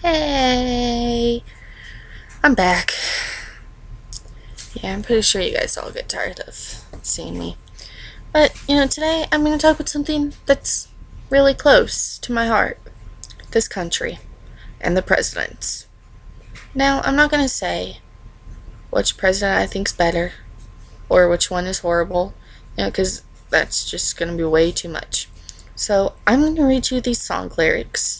Hey, I'm back. Yeah, I'm pretty sure you guys all get tired of seeing me. But, today I'm going to talk about something that's really close to my heart. This country and the presidents. Now, I'm not going to say which president I think's better or which one is horrible, because that's just going to be way too much. So, I'm going to read you these song lyrics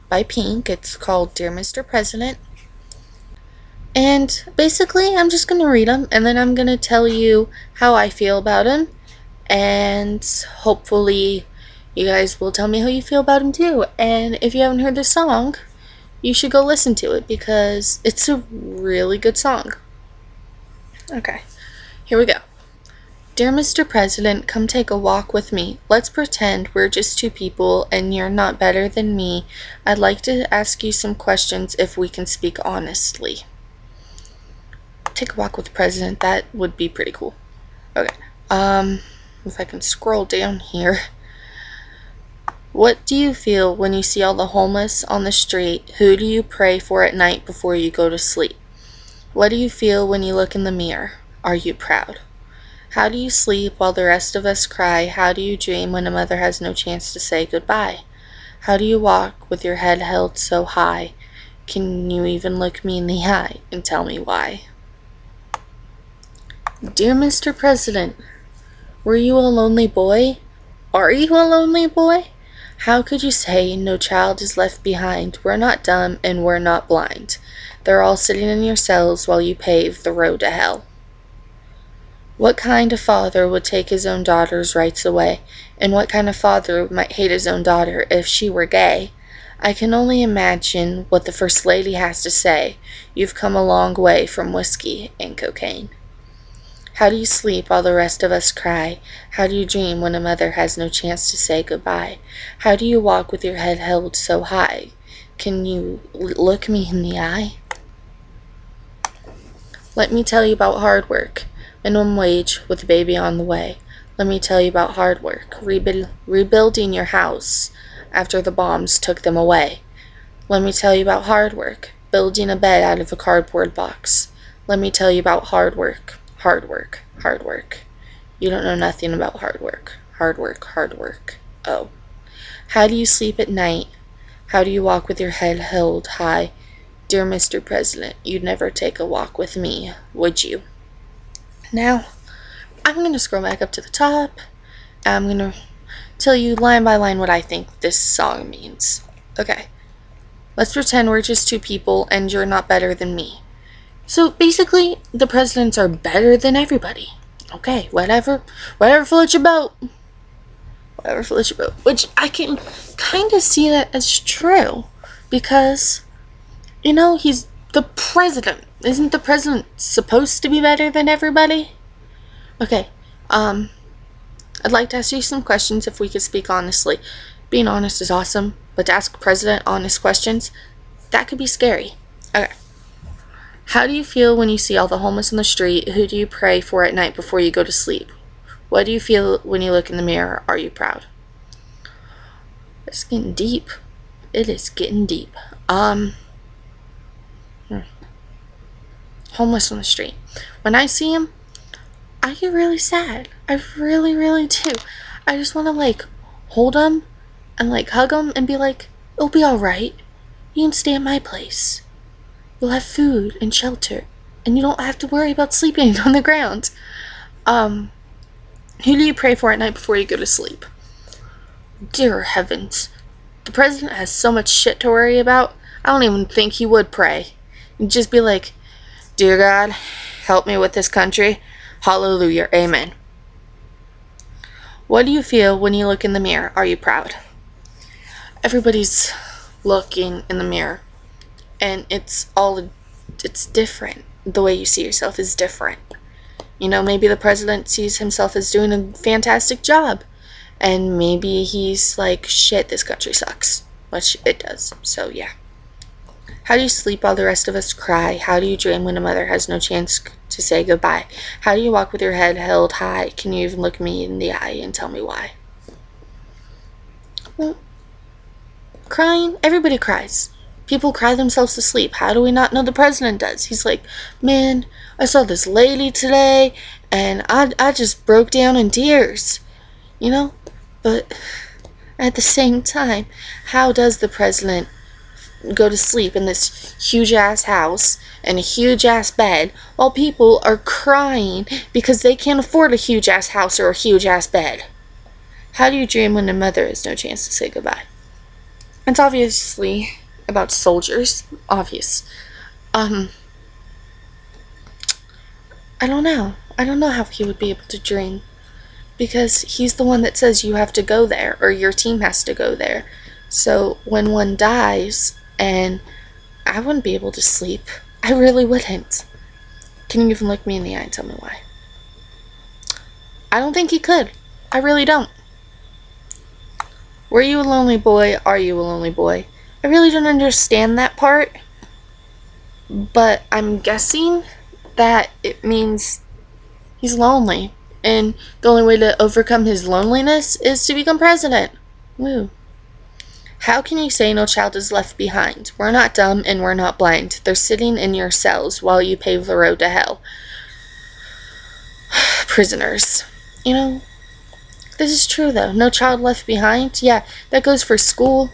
by Pink. It's called Dear Mr. President. And basically, I'm just going to read them, and then I'm going to tell you how I feel about them, and hopefully you guys will tell me how you feel about them too. And if you haven't heard the song, you should go listen to it, because it's a really good song. Okay, here we go. Dear Mr. President, come take a walk with me. Let's pretend we're just two people and you're not better than me. I'd like to ask you some questions if we can speak honestly. Take a walk with the president, that would be pretty cool. Okay, if I can scroll down here. What do you feel when you see all the homeless on the street? Who do you pray for at night before you go to sleep? What do you feel when you look in the mirror? Are you proud? How do you sleep while the rest of us cry? How do you dream when a mother has no chance to say goodbye? How do you walk with your head held so high? Can you even look me in the eye and tell me why? Dear Mr. President, were you a lonely boy? Are you a lonely boy? How could you say no child is left behind? We're not dumb and we're not blind. They're all sitting in your cells while you pave the road to hell. What kind of father would take his own daughter's rights away? And what kind of father might hate his own daughter if she were gay? I can only imagine what the First Lady has to say. You've come a long way from whiskey and cocaine. How do you sleep while the rest of us cry? How do you dream when a mother has no chance to say goodbye? How do you walk with your head held so high? Can you look me in the eye? Let me tell you about hard work. Minimum wage with a baby on the way. Let me tell you about hard work. Rebuilding your house after the bombs took them away. Let me tell you about hard work. Building a bed out of a cardboard box. Let me tell you about hard work. Hard work, hard work. You don't know nothing about hard work. Hard work, hard work. Oh. How do you sleep at night? How do you walk with your head held high? Dear Mr. President, you'd never take a walk with me, would you? Now, I'm going to scroll back up to the top. I'm going to tell you line by line what I think this song means. Okay. Let's pretend we're just two people and you're not better than me. So basically, the presidents are better than everybody. Okay, whatever floats your boat. Whatever floats your boat. Which I can kind of see that as true. Because, he's the president. Isn't the president supposed to be better than everybody? Okay, I'd like to ask you some questions if we could speak honestly. Being honest is awesome, but to ask a president honest questions, that could be scary. Okay. How do you feel when you see all the homeless on the street? Who do you pray for at night before you go to sleep? What do you feel when you look in the mirror? Are you proud? It's getting deep. It is getting deep. Homeless on the street. When I see him, I get really sad. I really, really do. I just want to, hold him and, hug him and be like, it'll be alright. You can stay at my place. You'll have food and shelter, and you don't have to worry about sleeping on the ground. Who do you pray for at night before you go to sleep? Dear heavens. The president has so much shit to worry about, I don't even think he would pray. He'd just be like, Dear God, help me with this country. Hallelujah. Amen. What do you feel when you look in the mirror? Are you proud? Everybody's looking in the mirror. And it's different. The way you see yourself is different. Maybe the president sees himself as doing a fantastic job. And maybe he's like, shit, this country sucks. Which it does. So, yeah. How do you sleep while the rest of us cry? How do you dream when a mother has no chance to say goodbye? How do you walk with your head held high? Can you even look me in the eye and tell me why? Well, crying, everybody cries. People cry themselves to sleep. How do we not know the president does? He's like, man, I saw this lady today, and I just broke down in tears. You know? But at the same time, how does the president go to sleep in this huge ass house and a huge ass bed while people are crying because they can't afford a huge ass house or a huge ass bed? How do you dream when a mother has no chance to say goodbye? It's obviously about soldiers. Obvious. I don't know. I don't know how he would be able to dream. Because he's the one that says you have to go there, or your team has to go there. So when one dies, and I wouldn't be able to sleep. I really wouldn't. Can you even look me in the eye and tell me why? I don't think he could. I really don't. Were you a lonely boy? Are you a lonely boy? I really don't understand that part. But I'm guessing that it means he's lonely. And the only way to overcome his loneliness is to become president. Woo. How can you say no child is left behind? We're not dumb and we're not blind. They're sitting in your cells while you pave the road to hell. Prisoners. You know, this is true though. No child left behind? Yeah, that goes for school.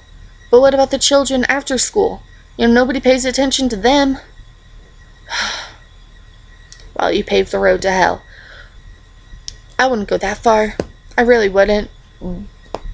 But what about the children after school? You know, nobody pays attention to them. While you pave the road to hell. I wouldn't go that far. I really wouldn't.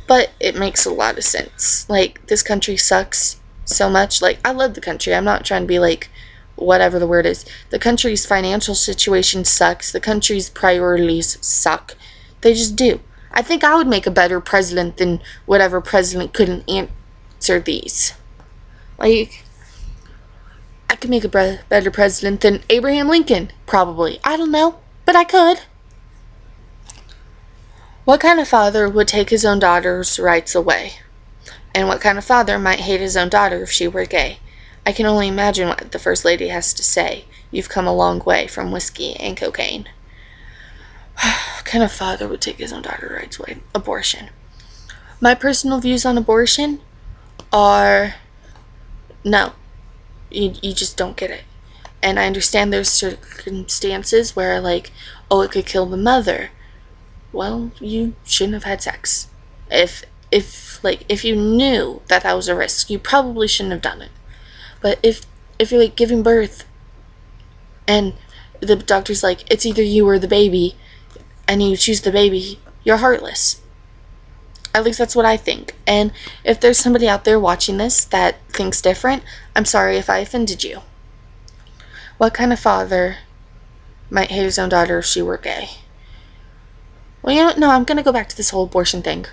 But it makes a lot of sense. Like, this country sucks so much. Like, I love the country. I'm not trying to be like, whatever the word is. The country's financial situation sucks. The country's priorities suck. They just do. I think I would make a better president than whatever president couldn't answer these. Like, I could make a better president than Abraham Lincoln, probably. I don't know, but I could. What kind of father would take his own daughter's rights away? And what kind of father might hate his own daughter if she were gay? I can only imagine what the First Lady has to say. You've come a long way from whiskey and cocaine. What kind of father would take his own daughter's rights away? Abortion. My personal views on abortion are no. You just don't get it. And I understand there's circumstances where, like, oh, it could kill the mother. Well, you shouldn't have had sex. If you knew that was a risk, you probably shouldn't have done it. But if you're like giving birth and the doctor's like, it's either you or the baby, and you choose the baby, you're heartless. At least that's what I think. And if there's somebody out there watching this that thinks different, I'm sorry if I offended you. What kind of father might hate his own daughter if she were gay? Well, you know what? No, I'm going to go back to this whole abortion thing.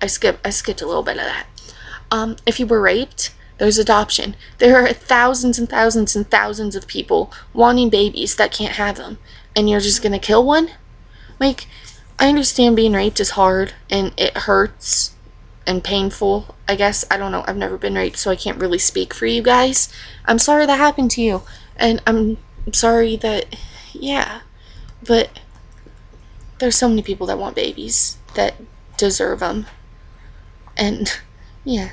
I skipped a little bit of that. If you were raped, there's adoption. There are thousands and thousands and thousands of people wanting babies that can't have them. And you're just going to kill one? Like, I understand being raped is hard and it hurts and painful, I guess. I don't know. I've never been raped, so I can't really speak for you guys. I'm sorry that happened to you. And I'm sorry that, yeah. But there's so many people that want babies that deserve them. And, yeah.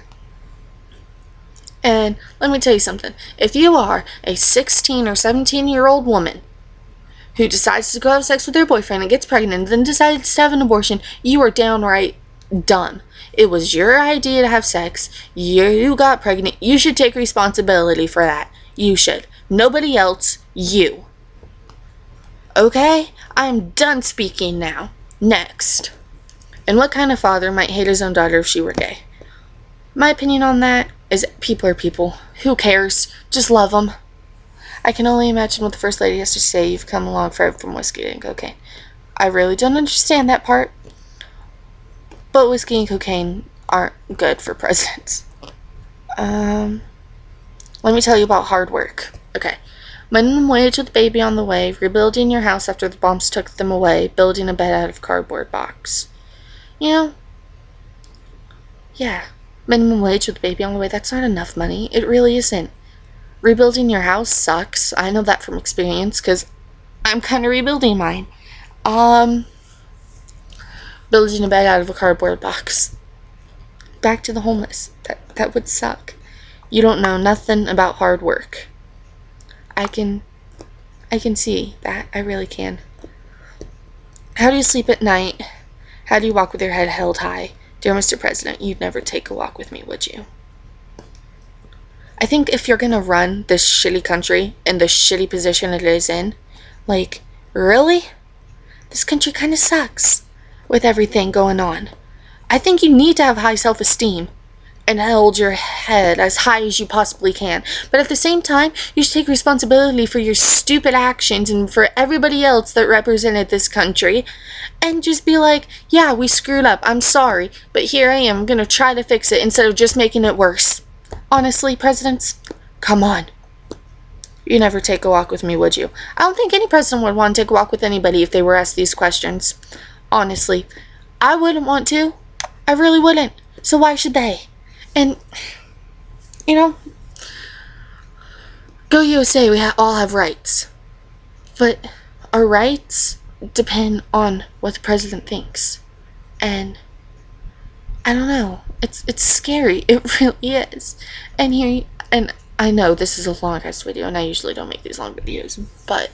And let me tell you something. If you are a 16 or 17-year-old woman who decides to go have sex with their boyfriend and gets pregnant and then decides to have an abortion, you are downright dumb. It was your idea to have sex. You got pregnant. You should take responsibility for that. You should. Nobody else. You. Okay? I'm done speaking now. Next. And what kind of father might hate his own daughter if she were gay? My opinion on that is people are people. Who cares? Just love them. I can only imagine what the First Lady has to say. You've come a long way from whiskey and cocaine. I really don't understand that part. But whiskey and cocaine aren't good for presidents. Let me tell you about hard work. Okay. Minimum wage with baby on the way, rebuilding your house after the bombs took them away, building a bed out of cardboard box. You know, yeah, minimum wage with baby on the way, that's not enough money. It really isn't. Rebuilding your house sucks. I know that from experience, because I'm kind of rebuilding mine. Building a bed out of a cardboard box. Back to the homeless. That would suck. You don't know nothing about hard work. I can see that. I really can. How do you sleep at night? How do you walk with your head held high? Dear Mr. President, you'd never take a walk with me, would you? I think if you're gonna run this shitty country in the shitty position it is in, like, really? This country kind of sucks with everything going on. I think you need to have high self-esteem and hold your head as high as you possibly can. But at the same time, you should take responsibility for your stupid actions and for everybody else that represented this country. And just be like, yeah, we screwed up. I'm sorry. But here I am. I'm going to try to fix it instead of just making it worse. Honestly, presidents, come on. You never take a walk with me, would you? I don't think any president would want to take a walk with anybody if they were asked these questions. Honestly, I wouldn't want to. I really wouldn't. So why should they? And, you know, go USA, we all have rights. But our rights depend on what the president thinks. And I don't know. It's scary. It really is. And I know this is a long ass video, and I usually don't make these long videos, but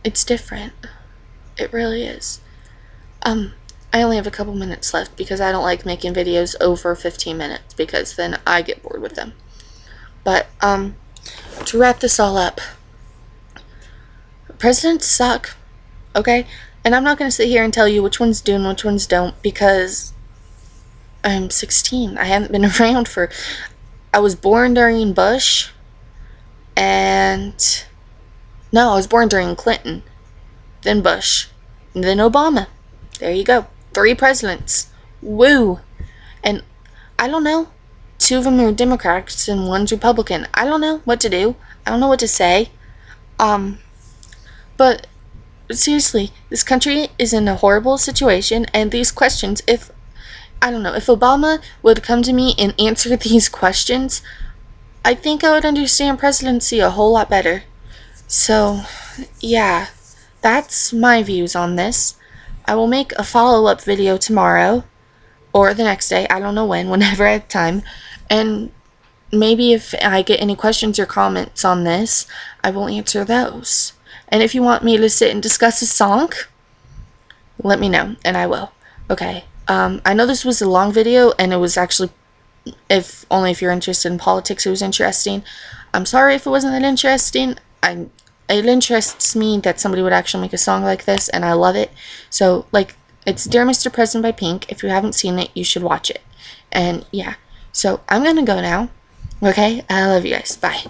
it's different. It really is. I only have a couple minutes left because I don't like making videos over 15 minutes because then I get bored with them. But, to wrap this all up, presidents suck, okay? And I'm not going to sit here and tell you which ones do and which ones don't because I'm 16. I haven't been around I was born during Bush, and no, I was born during Clinton, then Bush, and then Obama. There you go. 3 presidents. Woo! And I don't know. 2 of them are Democrats and 1's Republican. I don't know what to do. I don't know what to say. But seriously, this country is in a horrible situation, and these questions, if Obama would come to me and answer these questions, I think I would understand presidency a whole lot better. So, yeah, that's my views on this. I will make a follow-up video tomorrow, or the next day, I don't know when, whenever I have time, and maybe if I get any questions or comments on this, I will answer those. And if you want me to sit and discuss a song, let me know, and I will. Okay, I know this was a long video, and it was actually, if you're interested in politics, it was interesting. I'm sorry if it wasn't that interesting. It interests me that somebody would actually make a song like this, and I love it. So, it's Dear Mr. President by Pink. If you haven't seen it, you should watch it. And, yeah. So, I'm gonna go now. Okay? I love you guys. Bye.